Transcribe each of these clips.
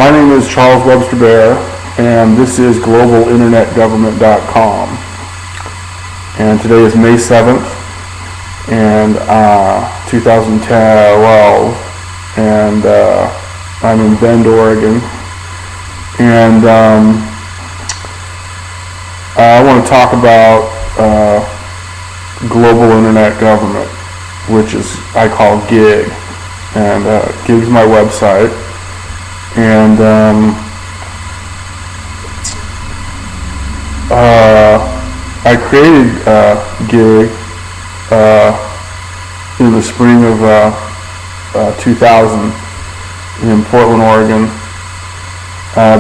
My name is Charles Webster Baer, and this is globalinternetgovernment.com. And today is May 7th, and 2012, and I'm in Bend, Oregon. And I want to talk about global internet government, which is I call GIG, and GIG is my website. And I created GIG in the spring of 2000 in Portland, Oregon,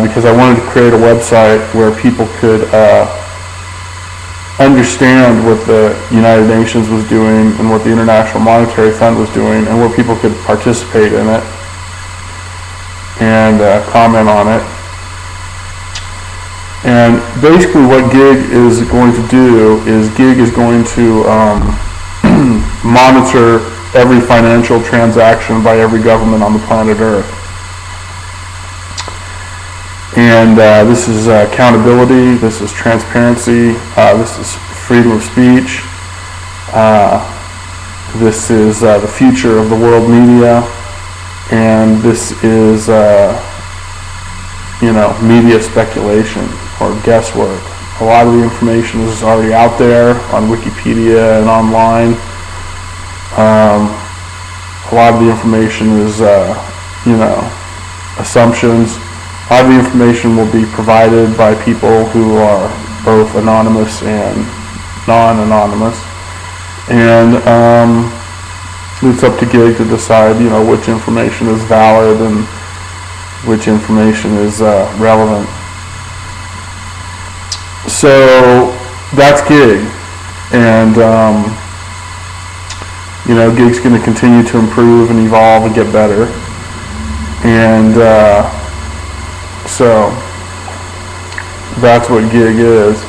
because I wanted to create a website where people could understand what the United Nations was doing and what the International Monetary Fund was doing, and where people could participate in it and comment on it. And basically what GIG is going to do is GIG is going to monitor every financial transaction by every government on the planet Earth. And this is accountability, this is transparency, this is freedom of speech, this is the future of the world media, and this is media speculation or guesswork. A lot of the information is already out there on Wikipedia and online. A lot of the information is assumptions. A lot of the information will be provided by people who are both anonymous and non-anonymous, and it's up to GIG to decide, which information is valid and which information is relevant. So that's GIG, and GIG's going to continue to improve and evolve and get better, and so that's what GIG is.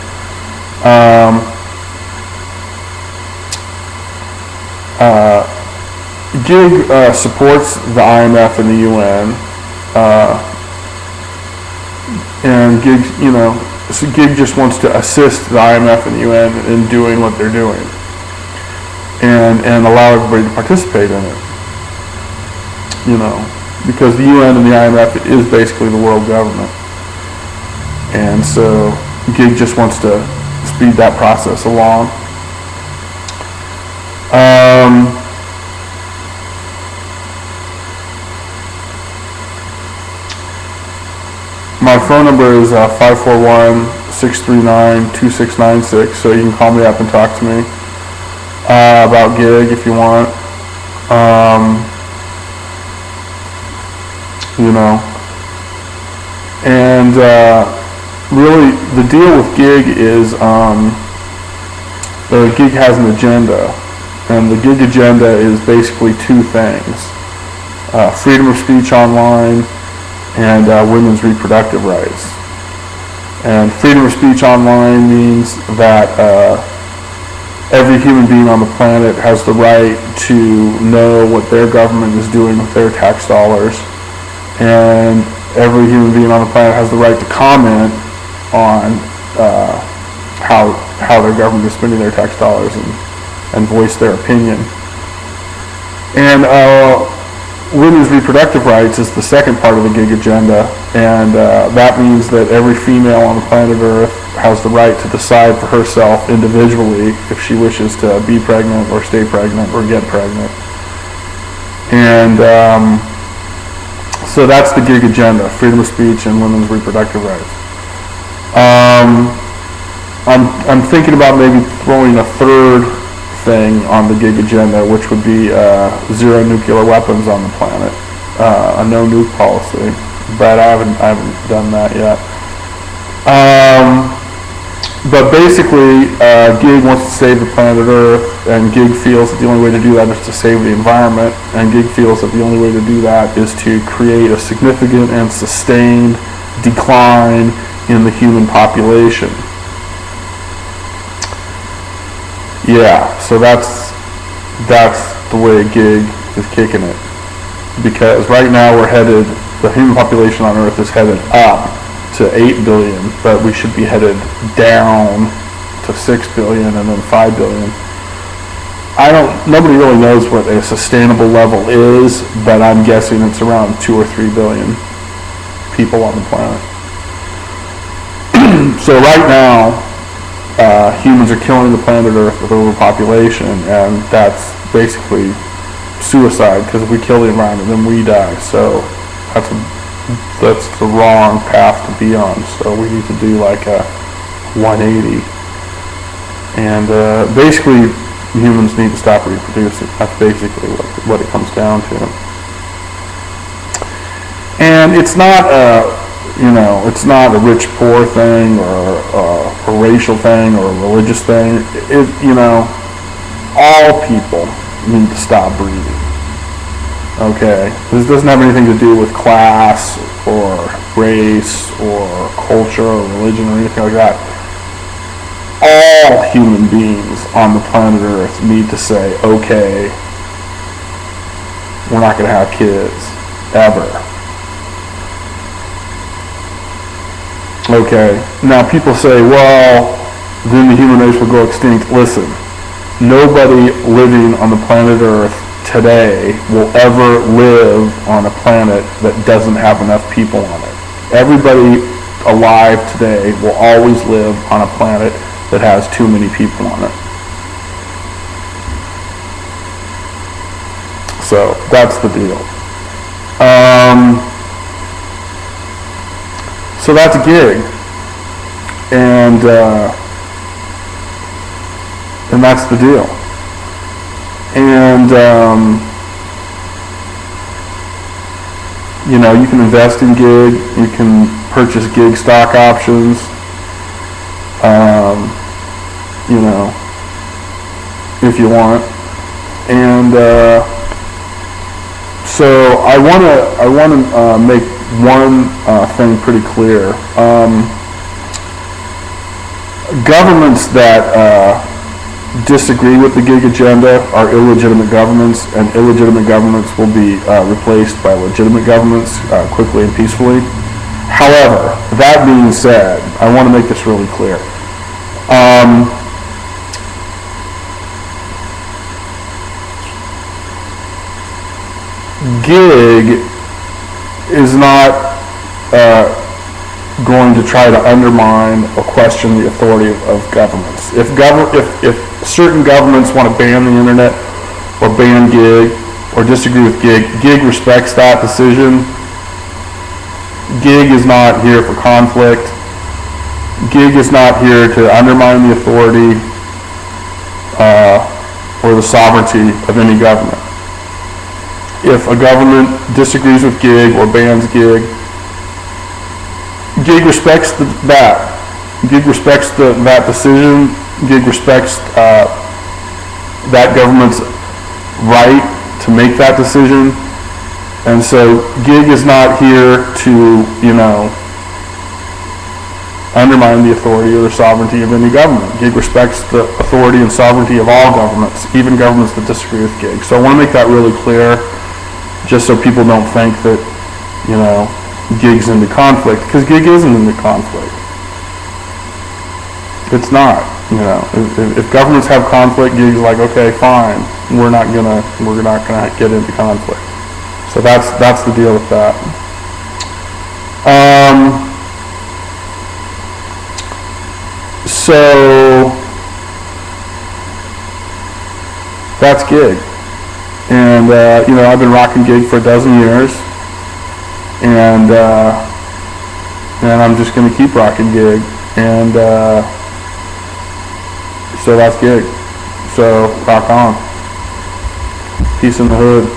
GIG supports the IMF and the UN, and GIG, so GIG just wants to assist the IMF and the UN in doing what they're doing, and allow everybody to participate in it. Because the UN and the IMF is basically the world government, and so GIG just wants to speed that process along. My phone number is 541-639-2696, so you can call me up and talk to me about GIG if you want. And really the deal with GIG is GIG has an agenda, and the GIG agenda is basically two things: freedom of speech online and women's reproductive rights. And freedom of speech online means that every human being on the planet has the right to know what their government is doing with their tax dollars, and every human being on the planet has the right to comment on how their government is spending their tax dollars and voice their opinion. And women's reproductive rights is the second part of the GIG agenda, and that means that every female on the planet Earth has the right to decide for herself individually if she wishes to be pregnant or stay pregnant or get pregnant. And so that's the GIG agenda: freedom of speech and women's reproductive rights. I'm thinking about maybe throwing a third thing on the GIG agenda, which would be zero nuclear weapons on the planet, a no nuke policy, but I haven't done that yet. But basically, GIG wants to save the planet Earth, and GIG feels that the only way to do that is to save the environment, and GIG feels that the only way to do that is to create a significant and sustained decline in the human population. Yeah, so that's the way GIG is kicking it, because right now we're headed the human population on Earth is headed up to 8 billion, but we should be headed down to 6 billion and then 5 billion. Nobody really knows what a sustainable level is, but I'm guessing it's around 2 or 3 billion people on the planet. So right now, humans are killing the planet Earth with overpopulation, and that's basically suicide, because if we kill the environment, then we die. So that's the wrong path to be on. So we need to do like a 180, and basically humans need to stop reproducing. That's basically what it comes down to. And it's not it's not a rich poor thing, or a racial thing, or a religious thing. All people need to stop breeding. Okay, this doesn't have anything to do with class or race or culture or religion or anything like that. All human beings on the planet Earth need to say, okay, we're not going to have kids ever. Okay, now people say, well, then the human race will go extinct. Listen, nobody living on the planet Earth today will ever live on a planet that doesn't have enough people on it. Everybody alive today will always live on a planet that has too many people on it. So that's the deal. So that's a gig, and that's the deal. And you can invest in gig, you can purchase gig stock options, if you want. And so I want to make one thing pretty clear. Governments that disagree with the gig agenda are illegitimate governments, and illegitimate governments will be replaced by legitimate governments quickly and peacefully. However, that being said, I want to make this really clear. Gig is not going to try to undermine or question the authority of governments. If certain governments want to ban the internet or ban gig or disagree with gig, gig respects that decision. Gig is not here for conflict. Gig is not here to undermine the authority or the sovereignty of any government. If a government disagrees with gig or bans gig, gig respects that. Gig respects that decision. Gig respects that government's right to make that decision. And so gig is not here to, undermine the authority or the sovereignty of any government. Gig respects the authority and sovereignty of all governments, even governments that disagree with gig. So I want to make that really clear, just so people don't think that, gig's into conflict, because gig isn't into conflict. It's not. If governments have conflict, gig's like, okay, fine, we're not gonna get into conflict. So that's the deal with that. So that's gig, and I've been rocking gig for a dozen years, and I'm just going to keep rocking gig, and so that's gig. So rock on. Peace in the hood.